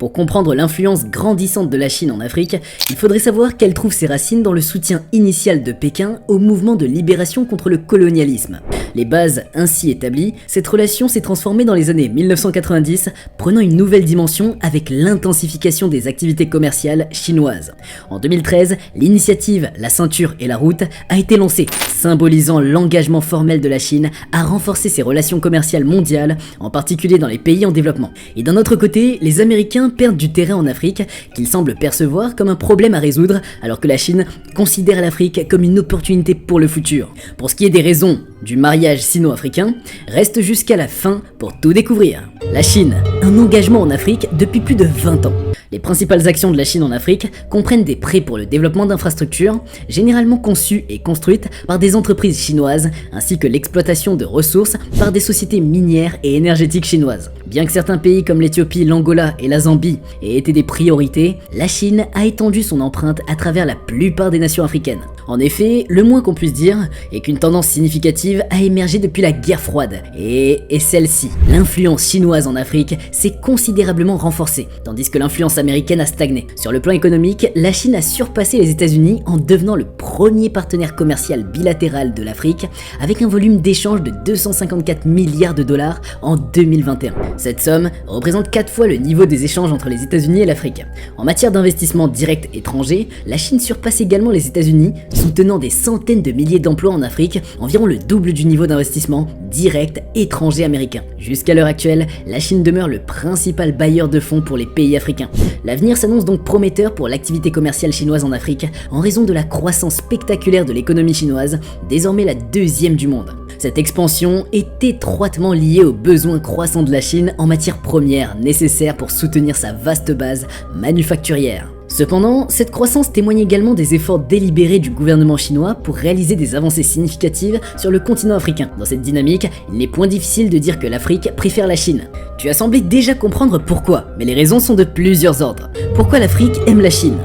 Pour comprendre l'influence grandissante de la Chine en Afrique, il faudrait savoir qu'elle trouve ses racines dans le soutien initial de Pékin au mouvement de libération contre le colonialisme. Les bases ainsi établies, cette relation s'est transformée dans les années 1990, prenant une nouvelle dimension avec l'intensification des activités commerciales chinoises. En 2013, l'initiative La Ceinture et la Route a été lancée, symbolisant l'engagement formel de la Chine à renforcer ses relations commerciales mondiales, en particulier dans les pays en développement. Et d'un autre côté, les Américains perdent du terrain en Afrique, qu'ils semblent percevoir comme un problème à résoudre, alors que la Chine considère l'Afrique comme une opportunité pour le futur. Pour ce qui est des raisons du mariage sino-africain, reste jusqu'à la fin pour tout découvrir. La Chine, un engagement en Afrique depuis plus de 20 ans. Les principales actions de la Chine en Afrique comprennent des prêts pour le développement d'infrastructures, généralement conçues et construites par des entreprises chinoises, ainsi que l'exploitation de ressources par des sociétés minières et énergétiques chinoises. Bien que certains pays comme l'Éthiopie, l'Angola et la Zambie aient été des priorités, la Chine a étendu son empreinte à travers la plupart des nations africaines. En effet, le moins qu'on puisse dire est qu'une tendance significative a émergé depuis la guerre froide, et celle-ci. L'influence chinoise en Afrique s'est considérablement renforcée, tandis que l'influence américaine a stagné. Sur le plan économique, la Chine a surpassé les États-Unis en devenant le premier partenaire commercial bilatéral de l'Afrique, avec un volume d'échange de 254 milliards de dollars en 2021. Cette somme représente 4 fois le niveau des échanges entre les États-Unis et l'Afrique. En matière d'investissement direct étranger, la Chine surpasse également les États-Unis, soutenant des centaines de milliers d'emplois en Afrique, environ le double du niveau d'investissement direct étranger américain. Jusqu'à l'heure actuelle, la Chine demeure le principal bailleur de fonds pour les pays africains. L'avenir s'annonce donc prometteur pour l'activité commerciale chinoise en Afrique, en raison de la croissance spectaculaire de l'économie chinoise, désormais la deuxième du monde. Cette expansion est étroitement liée aux besoins croissants de la Chine en matières premières nécessaires pour soutenir sa vaste base manufacturière. Cependant, cette croissance témoigne également des efforts délibérés du gouvernement chinois pour réaliser des avancées significatives sur le continent africain. Dans cette dynamique, il n'est point difficile de dire que l'Afrique préfère la Chine. Tu as semblé déjà comprendre pourquoi, mais les raisons sont de plusieurs ordres. Pourquoi l'Afrique aime la Chine ?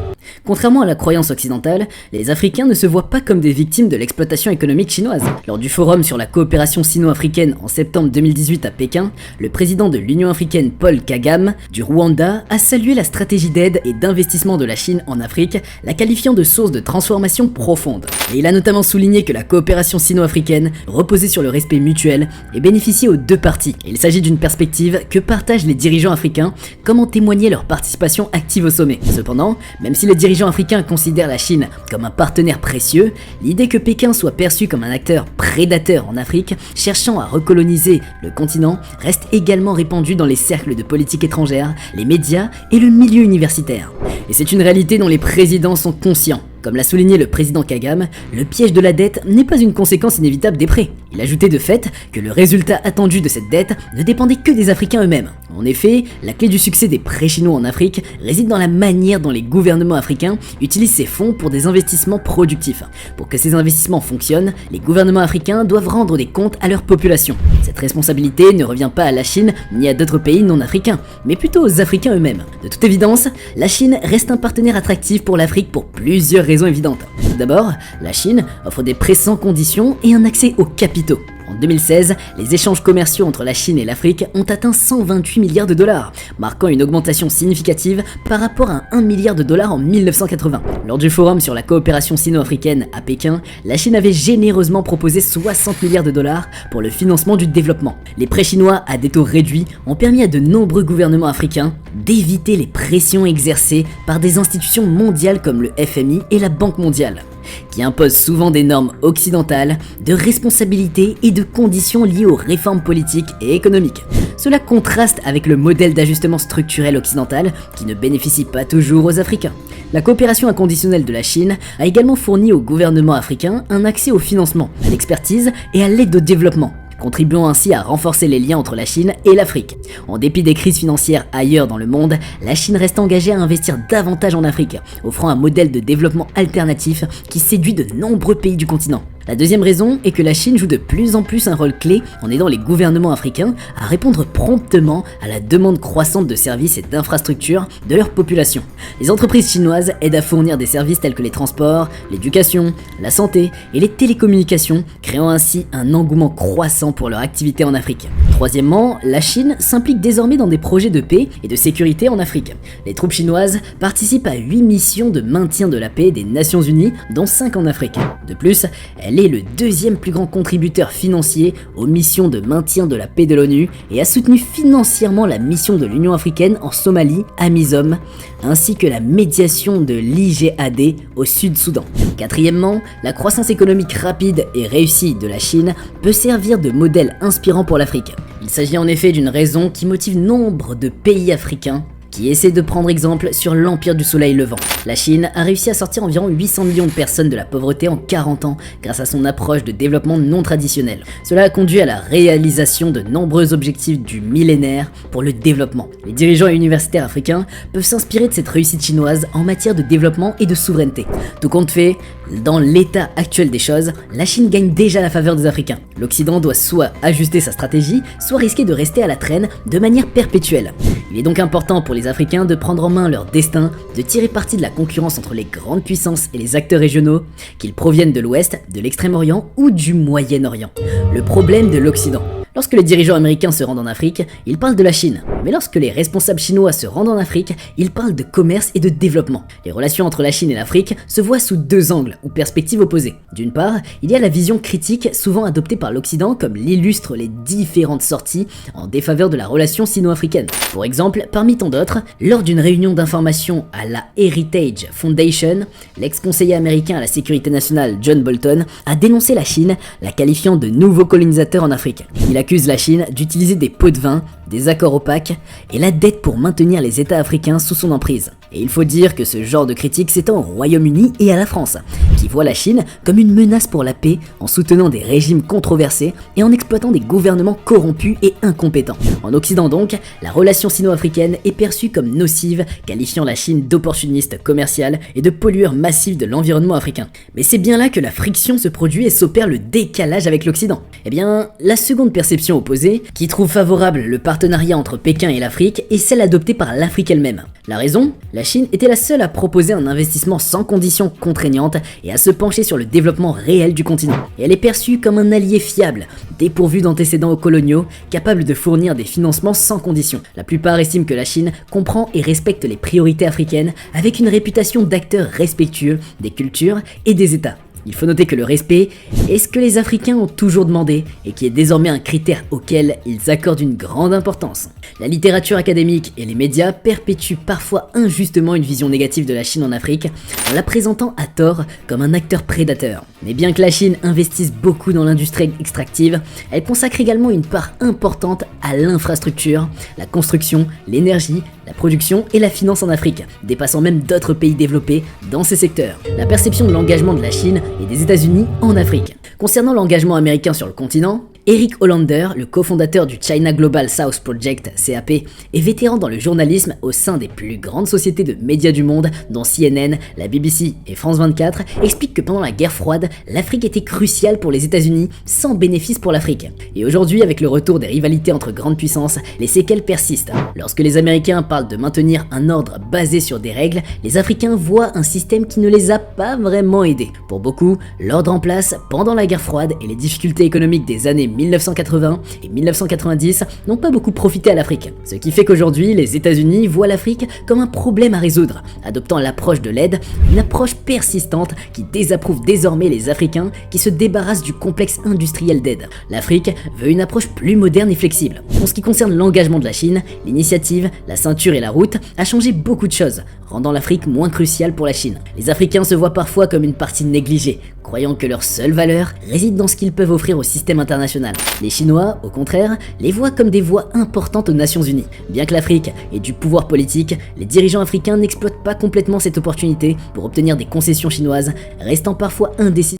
Contrairement à la croyance occidentale, les Africains ne se voient pas comme des victimes de l'exploitation économique chinoise. Lors du forum sur la coopération sino-africaine en septembre 2018 à Pékin, le président de l'Union africaine Paul Kagame du Rwanda a salué la stratégie d'aide et d'investissement de la Chine en Afrique, la qualifiant de source de transformation profonde. Et il a notamment souligné que la coopération sino-africaine reposait sur le respect mutuel et bénéficiait aux deux parties. Il s'agit d'une perspective que partagent les dirigeants africains, comme en témoignait leur participation active au sommet. Cependant, même si les dirigeants africains considèrent la Chine comme un partenaire précieux, l'idée que Pékin soit perçu comme un acteur prédateur en Afrique, cherchant à recoloniser le continent, reste également répandue dans les cercles de politique étrangère, les médias et le milieu universitaire. Et c'est une réalité dont les présidents sont conscients. Comme l'a souligné le président Kagame, le piège de la dette n'est pas une conséquence inévitable des prêts. Il ajoutait de fait que le résultat attendu de cette dette ne dépendait que des Africains eux-mêmes. En effet, la clé du succès des prêts chinois en Afrique réside dans la manière dont les gouvernements africains utilisent ces fonds pour des investissements productifs. Pour que ces investissements fonctionnent, les gouvernements africains doivent rendre des comptes à leur population. Cette responsabilité ne revient pas à la Chine ni à d'autres pays non africains, mais plutôt aux Africains eux-mêmes. De toute évidence, la Chine reste un partenaire attractif pour l'Afrique pour plusieurs raisons évidentes. Tout d'abord, la Chine offre des prêts sans conditions et un accès aux capitaux. En 2016, les échanges commerciaux entre la Chine et l'Afrique ont atteint 128 milliards de dollars, marquant une augmentation significative par rapport à 1 milliard de dollars en 1980. Lors du forum sur la coopération sino-africaine à Pékin, la Chine avait généreusement proposé 60 milliards de dollars pour le financement du développement. Les prêts chinois à des taux réduits ont permis à de nombreux gouvernements africains d'éviter les pressions exercées par des institutions mondiales comme le FMI et la Banque mondiale, qui imposent souvent des normes occidentales de responsabilité et de conditions liées aux réformes politiques et économiques. Cela contraste avec le modèle d'ajustement structurel occidental qui ne bénéficie pas toujours aux Africains. La coopération inconditionnelle de la Chine a également fourni au gouvernement africain un accès au financement, à l'expertise et à l'aide au développement, contribuant ainsi à renforcer les liens entre la Chine et l'Afrique. En dépit des crises financières ailleurs dans le monde, la Chine reste engagée à investir davantage en Afrique, offrant un modèle de développement alternatif qui séduit de nombreux pays du continent. La deuxième raison est que la Chine joue de plus en plus un rôle clé en aidant les gouvernements africains à répondre promptement à la demande croissante de services et d'infrastructures de leur population. Les entreprises chinoises aident à fournir des services tels que les transports, l'éducation, la santé et les télécommunications, créant ainsi un engouement croissant pour leur activité en Afrique. Troisièmement, la Chine s'implique désormais dans des projets de paix et de sécurité en Afrique. Les troupes chinoises participent à 8 missions de maintien de la paix des Nations Unies, dont 5 en Afrique. De plus, elle est le deuxième plus grand contributeur financier aux missions de maintien de la paix de l'ONU et a soutenu financièrement la mission de l'Union africaine en Somalie, AMISOM, ainsi que la médiation de l'IGAD au Sud-Soudan. Quatrièmement, la croissance économique rapide et réussie de la Chine peut servir de modèle inspirant pour l'Afrique. Il s'agit en effet d'une raison qui motive nombre de pays africains qui essaie de prendre exemple sur l'empire du soleil levant. La Chine a réussi à sortir environ 800 millions de personnes de la pauvreté en 40 ans grâce à son approche de développement non traditionnel. Cela a conduit à la réalisation de nombreux objectifs du millénaire pour le développement. Les dirigeants et universitaires africains peuvent s'inspirer de cette réussite chinoise en matière de développement et de souveraineté. Tout compte fait, dans l'état actuel des choses, la Chine gagne déjà la faveur des Africains. L'Occident doit soit ajuster sa stratégie, soit risquer de rester à la traîne de manière perpétuelle. Il est donc important pour les Africains de prendre en main leur destin, de tirer parti de la concurrence entre les grandes puissances et les acteurs régionaux, qu'ils proviennent de l'Ouest, de l'Extrême-Orient ou du Moyen-Orient. Le problème de l'Occident. Lorsque les dirigeants américains se rendent en Afrique, ils parlent de la Chine. Mais lorsque les responsables chinois se rendent en Afrique, ils parlent de commerce et de développement. Les relations entre la Chine et l'Afrique se voient sous deux angles ou perspectives opposées. D'une part, il y a la vision critique souvent adoptée par l'Occident comme l'illustrent les différentes sorties en défaveur de la relation sino-africaine. Pour exemple, parmi tant d'autres, lors d'une réunion d'information à la Heritage Foundation, l'ex-conseiller américain à la sécurité nationale John Bolton a dénoncé la Chine, la qualifiant de nouveau colonisateur en Afrique. Il accuse la Chine d'utiliser des pots de vin, des accords opaques et la dette pour maintenir les États africains sous son emprise. Et il faut dire que ce genre de critique s'étend au Royaume-Uni et à la France, qui voient la Chine comme une menace pour la paix en soutenant des régimes controversés et en exploitant des gouvernements corrompus et incompétents. En Occident donc, la relation sino-africaine est perçue comme nocive, qualifiant la Chine d'opportuniste commerciale et de pollueur massif de l'environnement africain. Mais c'est bien là que la friction se produit et s'opère le décalage avec l'Occident. Eh bien, la seconde perception opposée, qui trouve favorable le partenariat entre Pékin et l'Afrique, est celle adoptée par l'Afrique elle-même. La raison ? La Chine était la seule à proposer un investissement sans conditions contraignantes et à se pencher sur le développement réel du continent. Et elle est perçue comme un allié fiable, dépourvu d'antécédents coloniaux, capable de fournir des financements sans conditions. La plupart estiment que la Chine comprend et respecte les priorités africaines avec une réputation d'acteur respectueux des cultures et des États. Il faut noter que le respect est ce que les Africains ont toujours demandé et qui est désormais un critère auquel ils accordent une grande importance. La littérature académique et les médias perpétuent parfois injustement une vision négative de la Chine en Afrique en la présentant à tort comme un acteur prédateur. Mais bien que la Chine investisse beaucoup dans l'industrie extractive, elle consacre également une part importante à l'infrastructure, la construction, l'énergie, la production et la finance en Afrique, dépassant même d'autres pays développés dans ces secteurs. La perception de l'engagement de la Chine et des États-Unis en Afrique. Concernant l'engagement américain sur le continent, Eric Hollander, le cofondateur du China Global South Project, CAP, est vétéran dans le journalisme au sein des plus grandes sociétés de médias du monde, dont CNN, la BBC et France 24, explique que pendant la guerre froide, l'Afrique était cruciale pour les États-Unis, sans bénéfice pour l'Afrique. Et aujourd'hui, avec le retour des rivalités entre grandes puissances, les séquelles persistent. Lorsque les Américains parlent de maintenir un ordre basé sur des règles, les Africains voient un système qui ne les a pas vraiment aidés. Pour beaucoup, l'ordre en place pendant la guerre froide et les difficultés économiques des années 1980 et 1990 n'ont pas beaucoup profité à l'Afrique. Ce qui fait qu'aujourd'hui, les États-Unis voient l'Afrique comme un problème à résoudre, adoptant l'approche de l'aide, une approche persistante qui désapprouve désormais les Africains qui se débarrassent du complexe industriel d'aide. L'Afrique veut une approche plus moderne et flexible. En ce qui concerne l'engagement de la Chine, l'initiative, la ceinture et la route a changé beaucoup de choses, rendant l'Afrique moins cruciale pour la Chine. Les Africains se voient parfois comme une partie négligée, croyant que leur seule valeur réside dans ce qu'ils peuvent offrir au système international. Les Chinois, au contraire, les voient comme des voix importantes aux Nations Unies. Bien que l'Afrique ait du pouvoir politique, les dirigeants africains n'exploitent pas complètement cette opportunité pour obtenir des concessions chinoises, restant parfois indécis.